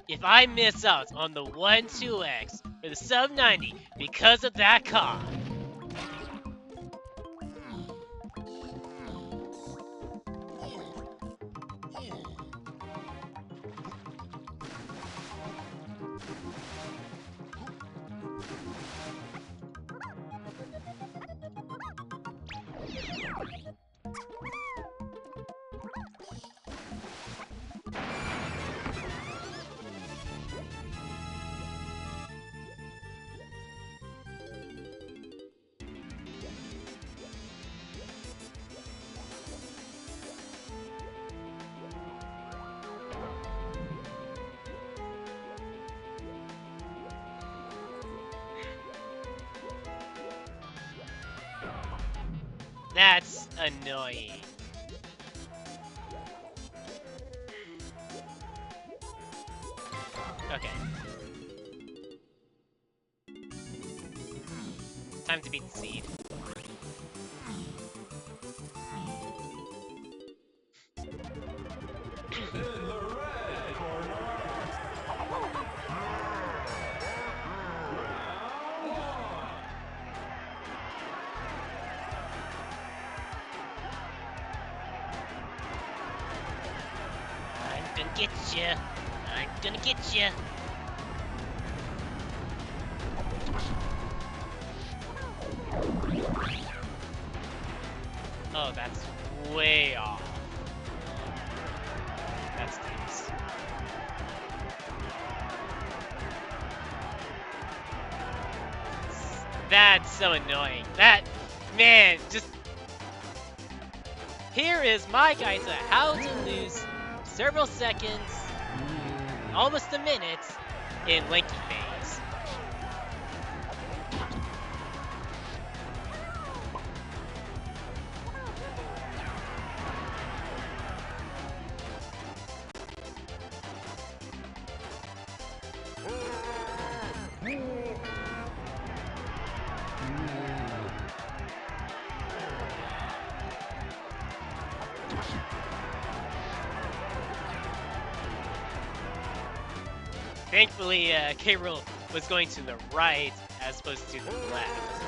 if I miss out on the 1-2X for the sub 90 because of that con. That's annoying. Okay. Time to beat the seed. I'm gonna get you. I'm gonna get you. Oh, that's way off. That stinks. That's so annoying. That, man, just... Here is my guide to how to lose several seconds, almost a minute, in Linky phase. Thankfully, K-Rool was going to the right as opposed to the left.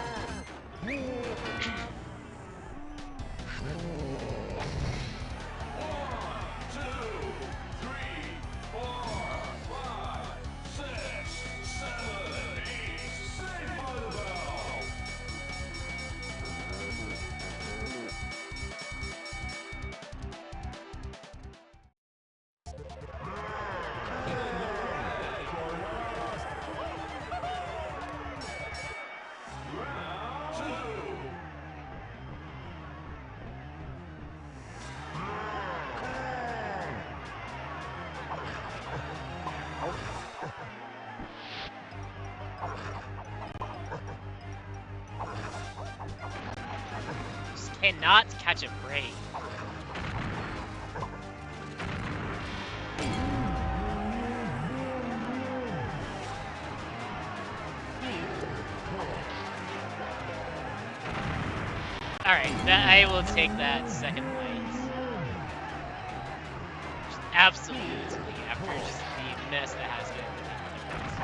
Just cannot catch a break. Alright, I will take that second place. Just absolutely, after just the mess that has been with the other place.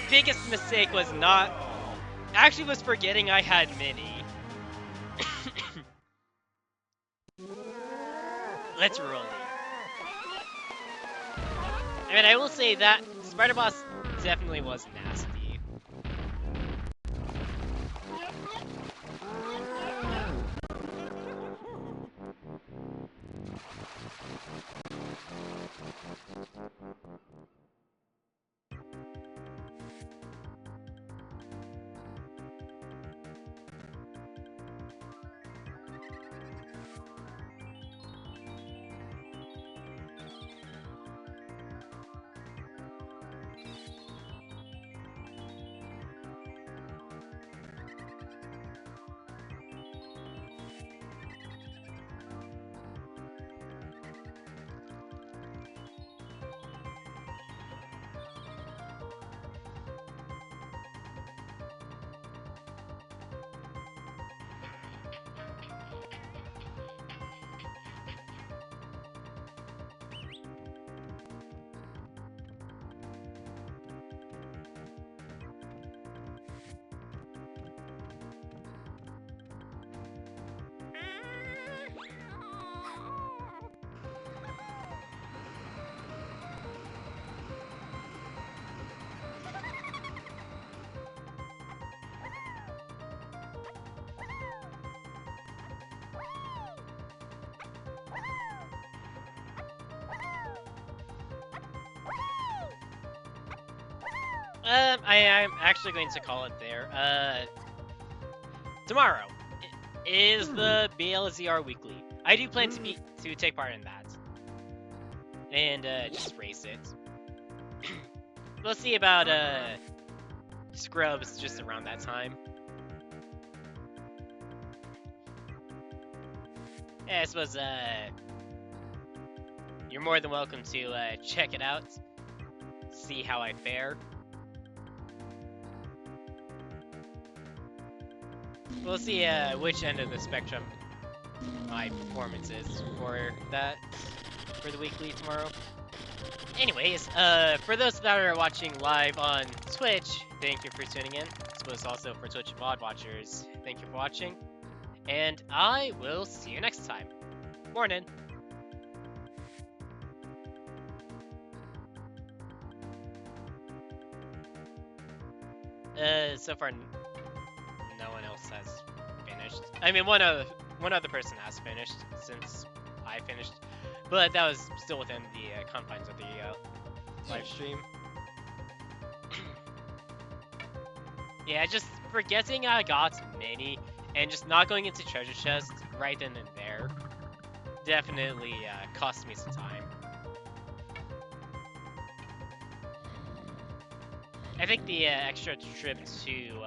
Biggest mistake was not... Actually was forgetting I had Mini. Let's roll it. I mean, I will say that Spider Boss definitely was nasty. I'm actually going to call it there. Tomorrow is the BLZR Weekly. I do plan to take part in that. And, just race it. We'll see about, Scrubs just around that time. Yeah, I suppose, you're more than welcome to, check it out. See how I fare. We'll see, which end of the spectrum my performance is for that, for the weekly tomorrow. Anyways, for those that are watching live on Twitch, thank you for tuning in. I suppose also for Twitch VOD watchers, thank you for watching. And I will see you next time. Morning. So far, no one else has finished. I mean, one other person has finished since I finished, but that was still within the confines of the live stream. Yeah, just forgetting I got mini and just not going into treasure chest right then and there definitely cost me some time. I think the extra trip to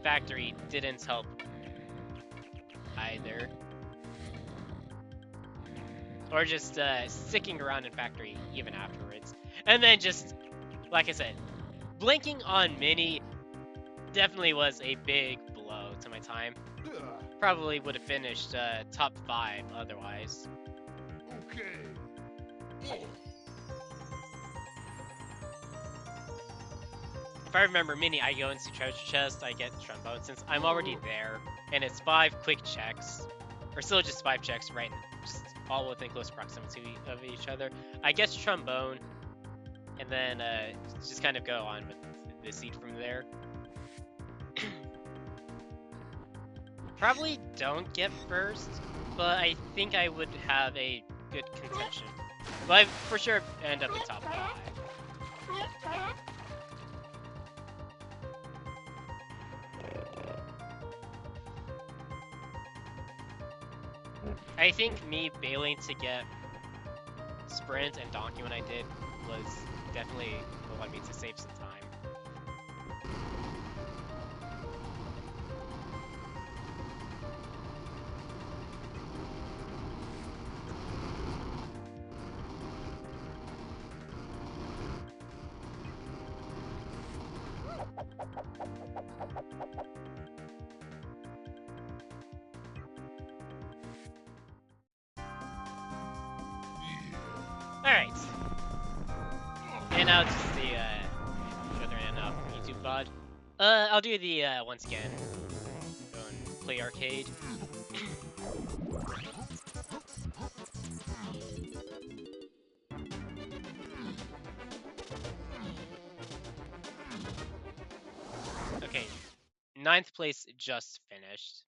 factory didn't help either. Or just sticking around in factory even afterwards. And then just, like I said, blinking on mini definitely was a big blow to my time. Probably would have finished top 5 otherwise. Okay. If I remember mini, I go into treasure chest, I get trombone since I'm already there, and it's 5 quick checks, or still just 5 checks right, just all within close proximity of each other. I get trombone, and then just kind of go on with the seed from there. Probably don't get first, but I think I would have a good contention. But I for sure end up in top 5. I think me bailing to get Sprint and Donkey when I did was definitely what allowed me to save some time. Alright. And now just the other end of YouTube VOD. I'll do the once again. Go and play arcade. Okay. 9th place just finished.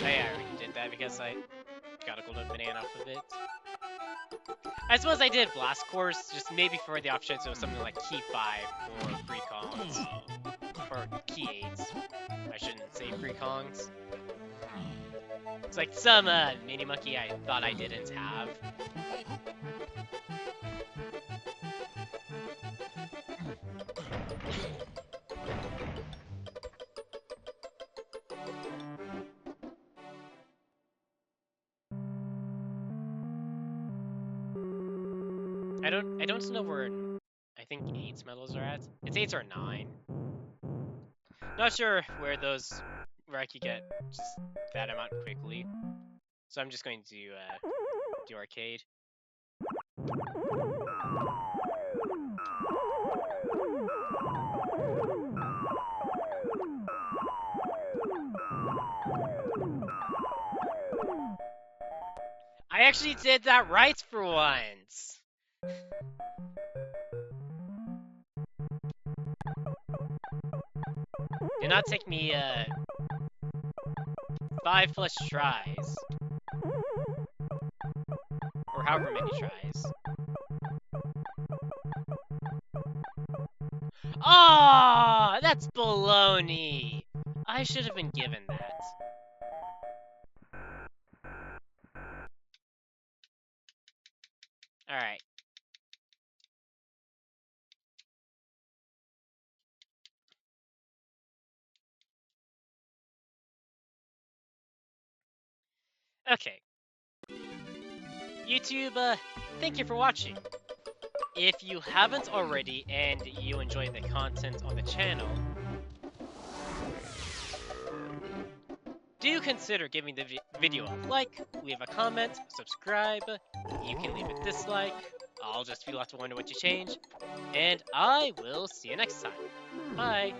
I already did that because I got a golden banana off of it. I suppose I did Blast Course, just maybe for the option so something like Key 5 or Free Kongs. Or Key 8s. I shouldn't say Free Kongs. It's like some mini monkey I thought I didn't have. I don't know where I think 8 medals are at. It's 8 or 9. Not sure where I could get just that amount quickly. So I'm just going to do arcade. I actually did that right for once. Did not take me 5+ tries. Or however many tries. Oh, that's baloney. I should have been given that. Alright. Okay. YouTube, thank you for watching. If you haven't already and you enjoy the content on the channel, do consider giving the video a like, leave a comment, subscribe, you can leave a dislike, I'll just be left to wonder what you change, and I will see you next time. Bye!